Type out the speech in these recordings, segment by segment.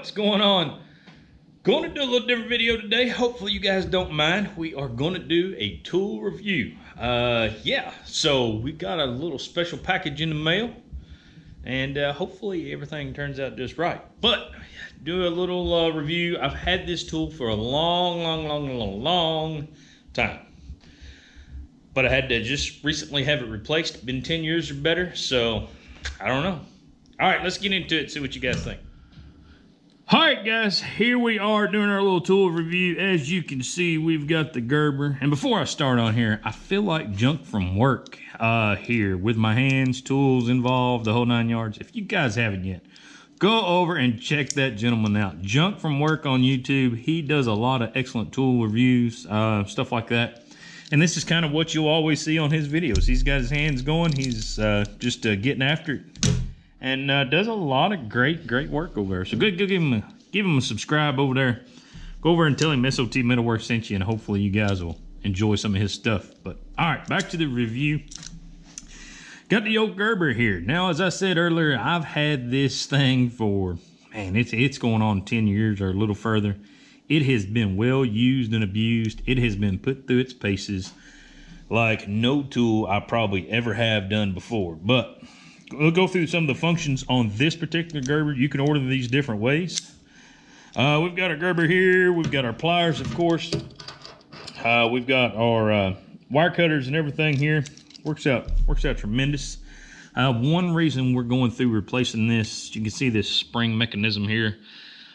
What's going on? Going to do a little different video today. Hopefully you guys don't mind. We are going to do a tool review. So we got a little special package in the mail, and hopefully everything turns out just right. But do a little review. I've had this tool for a long time, but I had to just recently have it replaced. Been 10 years or better, so I don't know. All right, let's get into it, see what you guys think. All right, guys, here we are doing our little tool review. As you can see, we've got the Gerber. And before I start on here, I feel like junk from work here with my hands, tools involved, the whole 9 yards. If you guys haven't yet, go over and check that gentleman out. Junk from Work on YouTube. He does a lot of excellent tool reviews, stuff like that. And this is kind of what you'll always see on his videos. He's got his hands going. He's just getting after it. And does a lot of great work over there. So go give him a subscribe over there. Go over and tell him S.O.T. Metalworks sent you, and hopefully you guys will enjoy some of his stuff. But all right, back to the review. Got the old Gerber here. Now, as I said earlier, I've had this thing for, man, it's going on 10 years or a little further. It has been well used and abused. It has been put through its paces like no tool I probably ever have done before. But we'll go through some of the functions on this particular Gerber. You can order these different ways. We've got our Gerber here. We've got our pliers, of course. We've got our wire cutters and everything here. Works out tremendous. One reason we're going through replacing this, you can see this spring mechanism here.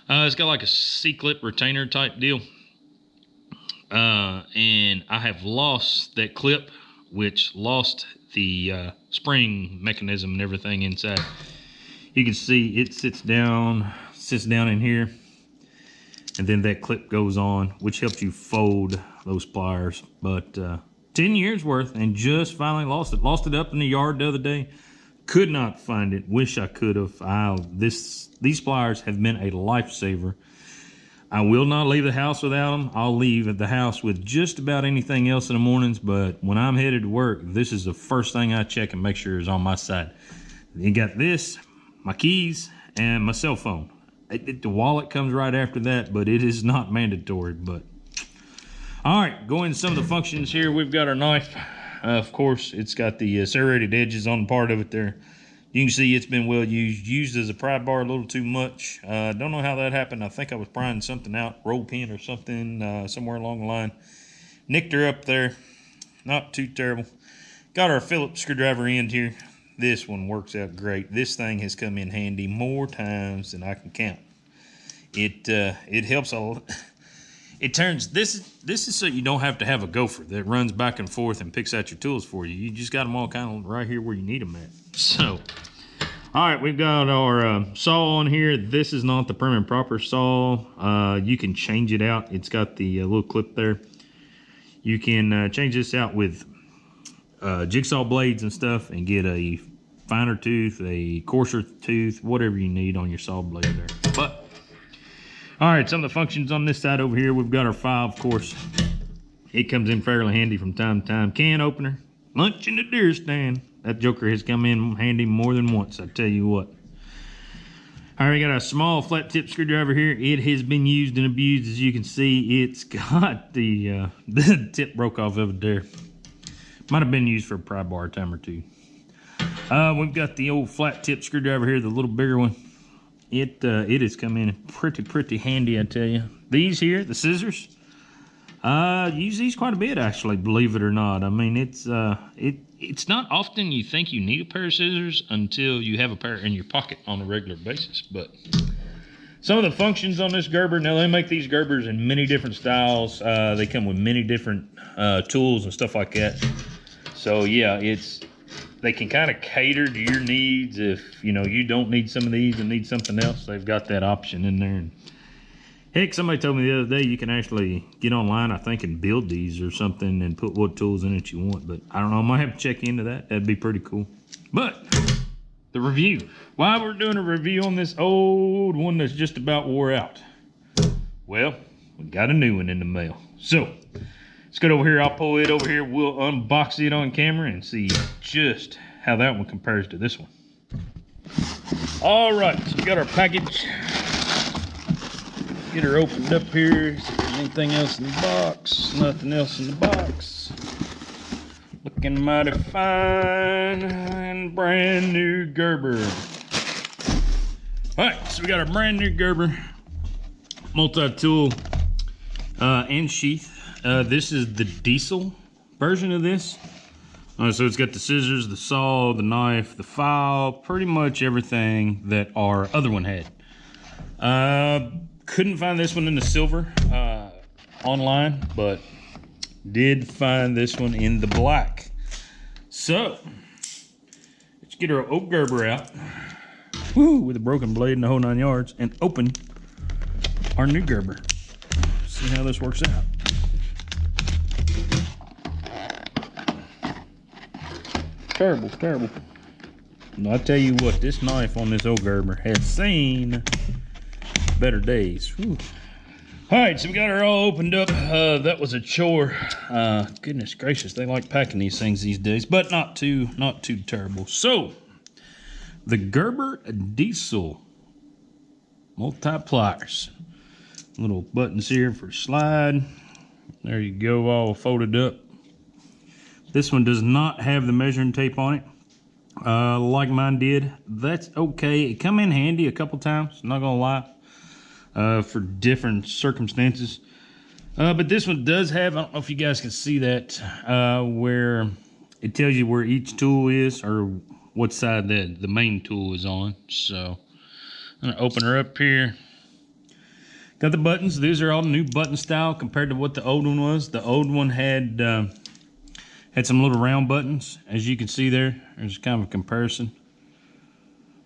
It's got like a C-clip retainer type deal. And I have lost that clip, which lost the spring mechanism and everything inside. You can see it sits down in here, and then that clip goes on, which helps you fold those pliers. But 10 years worth, and just finally lost it up in the yard the other day. Could not find it. Wish I could have. These pliers have been a lifesaver. I will not leave the house without them. I'll leave the house with just about anything else in the mornings, but when I'm headed to work, this is the first thing I check and make sure is on my side. You got this, my keys, and my cell phone. The wallet comes right after that, but it is not mandatory. But all right, going into some of the functions here. We've got our knife. Of course, it's got the serrated edges on part of it there. You can see it's been well used as a pry bar a little too much. Don't know how that happened. I think I was prying something out, roll pin or something, somewhere along the line. Nicked her up there. Not too terrible. Got our Phillips Screwdriver end here. This one works out great. This thing has come in handy more times than I can count. It helps a lot. It turns, this is so you don't have to have a gopher that runs back and forth and picks out your tools for you. You just got them all kind of right here where you need them at. So, all right, we've got our saw on here. This is not the prim and proper saw. You can change it out. It's got the little clip there. You can change this out with jigsaw blades and stuff and get a finer tooth, a coarser tooth, whatever you need on your saw blade there. But all right, some of the functions on this side over here, we've got our file, of course. It comes in fairly handy from time to time. Can opener, lunch in the deer stand. That joker has come in handy more than once, I tell you what. All right, we got a small flat tip screwdriver here. It has been used and abused, as you can see. It's got the tip broke off of it there. Might have been used for a pry bar a time or two. We've got the old flat tip screwdriver here, the little bigger one. It has come in pretty handy, I tell you. These here, the scissors, use these quite a bit, actually, believe it or not. I mean, it's not often you think you need a pair of scissors until you have a pair in your pocket on a regular basis. But some of the functions on this Gerber, now they make these Gerbers in many different styles. They come with many different tools and stuff like that. So yeah, they can kind of cater to your needs. If you don't need some of these and need something else, they've got that option in there. And heck, somebody told me the other day you can actually get online, I think, and build these or something and put what tools in it you want. But I don't know, I might have to check into that. That'd be pretty cool. But the review. Why we're doing a review on this old one that's just about wore out? Well, we got a new one in the mail. So let's get over here. I'll pull it over here. We'll unbox it on camera and see just how that one compares to this one. All right, so we got our package. Get her opened up here. See if there's anything else in the box. Nothing else in the box. Looking mighty fine and brand new Gerber. All right, so we got our brand new Gerber multi-tool and sheath. This is the diesel version of this. So it's got the scissors, the saw, the knife, the file, pretty much everything that our other one had. Couldn't find this one in the silver online, but did find this one in the black. So let's get our old Gerber out, with a broken blade and the whole 9 yards, and open our new Gerber. See how this works out. Terrible, terrible. No, I tell you what, this knife on this old Gerber has seen better days. Whew. All right, so we got her all opened up. That was a chore. Goodness gracious, they like packing these things these days, but not too terrible. So, the Gerber Diesel Multi-pliers. Little buttons here for slide. There you go, all folded up. This one does not have the measuring tape on it, like mine did. That's okay. It come in handy a couple times, not gonna lie, for different circumstances. But this one does have, I don't know if you guys can see that, where it tells you where each tool is or what side the main tool is on. So I'm gonna open her up here. Got the buttons. These are all new button style compared to what the old one was. The old one had some little round buttons, as you can see there. There's kind of a comparison.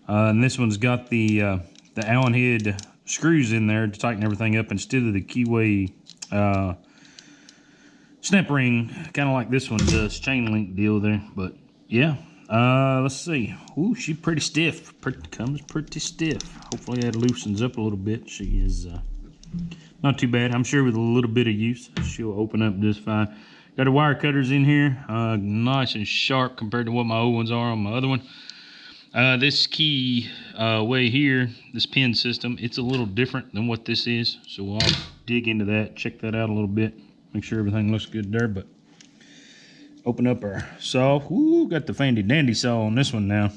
And this one's got the Allen head screws in there to tighten everything up instead of the keyway snap ring, kind of like this one does, chain link deal there. But yeah, let's see. Ooh, she's pretty stiff. Comes pretty stiff. Hopefully that loosens up a little bit. She is not too bad. I'm sure with a little bit of use, she'll open up just fine. Got her wire cutters in here, nice and sharp compared to what my old ones are on my other one. This key way here, this pin system, it's a little different than what this is. So I'll dig into that, check that out a little bit, make sure everything looks good there. But open up our saw. Ooh, got the fandy dandy saw on this one now.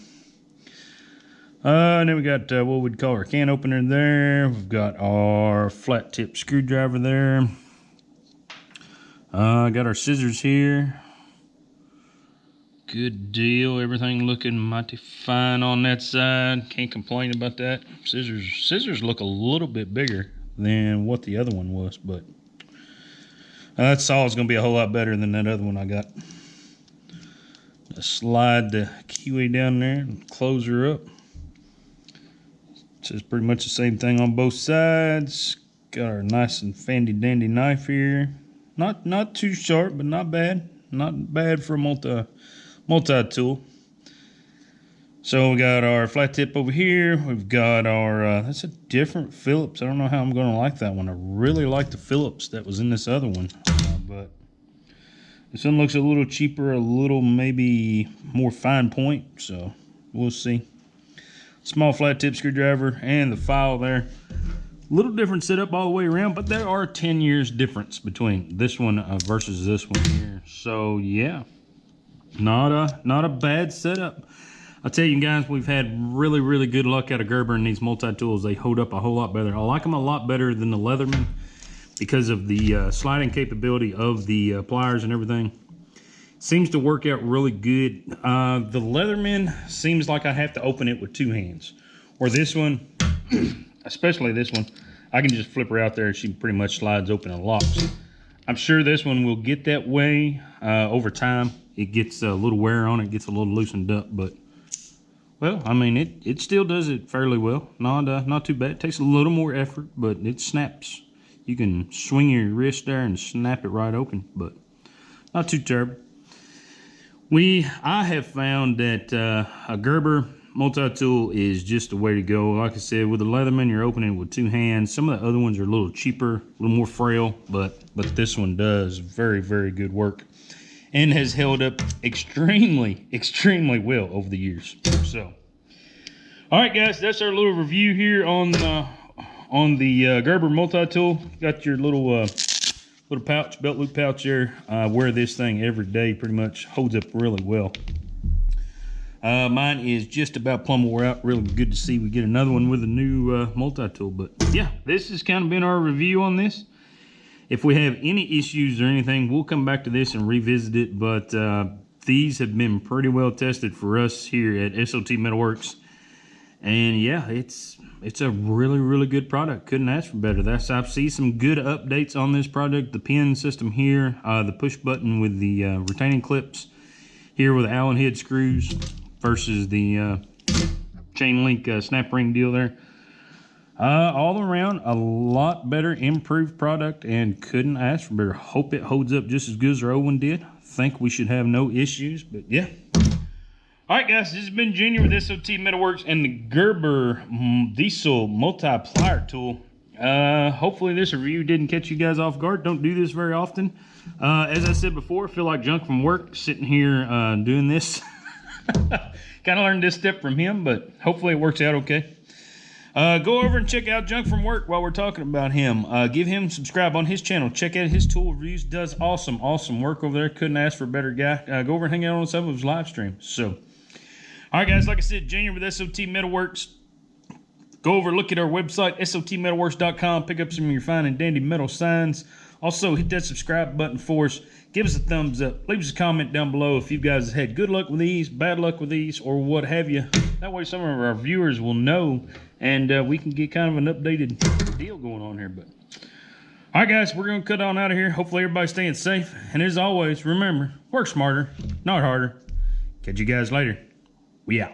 And then we got what we'd call our can opener there. We've got our flat tip screwdriver there. Got our scissors here. Good deal. Everything looking mighty fine on that side. Can't complain about that. Scissors look a little bit bigger than what the other one was, but that saw is going to be a whole lot better than that other one I got. Just slide the keyway down there and close her up. It's pretty much the same thing on both sides. Got our nice and fandy dandy knife here. Not too sharp, but not bad. Not bad for a multi-tool. So we got our flat tip over here. We've got our, that's a different Phillips. I don't know how I'm going to like that one. I really like the Phillips that was in this other one. But this one looks a little cheaper, a little maybe more fine point. So we'll see. Small flat tip screwdriver and the file there. Little different setup all the way around, but there are 10 years difference between this one versus this one here. So yeah, not a bad setup. I'll tell you guys, we've had really good luck out of Gerber in these multi-tools. They hold up a whole lot better. I like them a lot better than the Leatherman because of the sliding capability of the pliers and everything. Seems to work out really good. The Leatherman seems like I have to open it with 2 hands, or this one. Especially this one, I can just flip her out there and she pretty much slides open and locks. I'm sure this one will get that way over time. It gets a little wear on it, gets a little loosened up, but well, I mean, it still does it fairly well. Not too bad. It takes a little more effort, but it snaps. You can swing your wrist there and snap it right open, but not too terrible. I have found that a Gerber multi-tool is just the way to go. Like I said, with the Leatherman, you're opening it with 2 hands. Some of the other ones are a little cheaper, a little more frail, but this one does very good work and has held up extremely well over the years. So, all right, guys, that's our little review here on on the Gerber multi-tool. Got your little pouch, belt loop pouch there. I wear this thing every day, pretty much. Holds up really well. Mine is just about plumb wore out. Really good to see we get another one with a new multi-tool. But yeah, this has kind of been our review on this. If we have any issues or anything, we'll come back to this and revisit it. But these have been pretty well tested for us here at S.O.T. Metalworks. And yeah, it's a really, really good product. Couldn't ask for better. I see some good updates on this product. The pin system here, the push button with the retaining clips here with the Allen head screws versus the chain link snap ring deal there. All around, a lot better, improved product, and couldn't ask for better. Hope it holds up just as good as our old one did. Think we should have no issues, but yeah. All right, guys, this has been Junior with S.O.T. Metalworks and the Gerber Diesel Multi-plier tool. Hopefully this review didn't catch you guys off guard. Don't do this very often. As I said before, I feel like junk from work sitting here doing this. Kind of learned this step from him, but hopefully it works out okay. Go over and check out Junk from Work while we're talking about him. Give him subscribe on his channel. Check out his tool reviews. Does awesome work over there. Couldn't ask for a better guy. Go over and hang out on some of his live streams. So, all right, guys, like I said, Junior with S.O.T. Metalworks. Go over, look at our website, SOTmetalworks.com. Pick up some of your fine and dandy metal signs. Also, hit that subscribe button for us. Give us a thumbs up. Leave us a comment down below if you guys had good luck with these, bad luck with these, or what have you. That way some of our viewers will know, and we can get kind of an updated deal going on here. But all right, guys, we're going to cut on out of here. Hopefully everybody's staying safe. And as always, remember, work smarter, not harder. Catch you guys later. We out.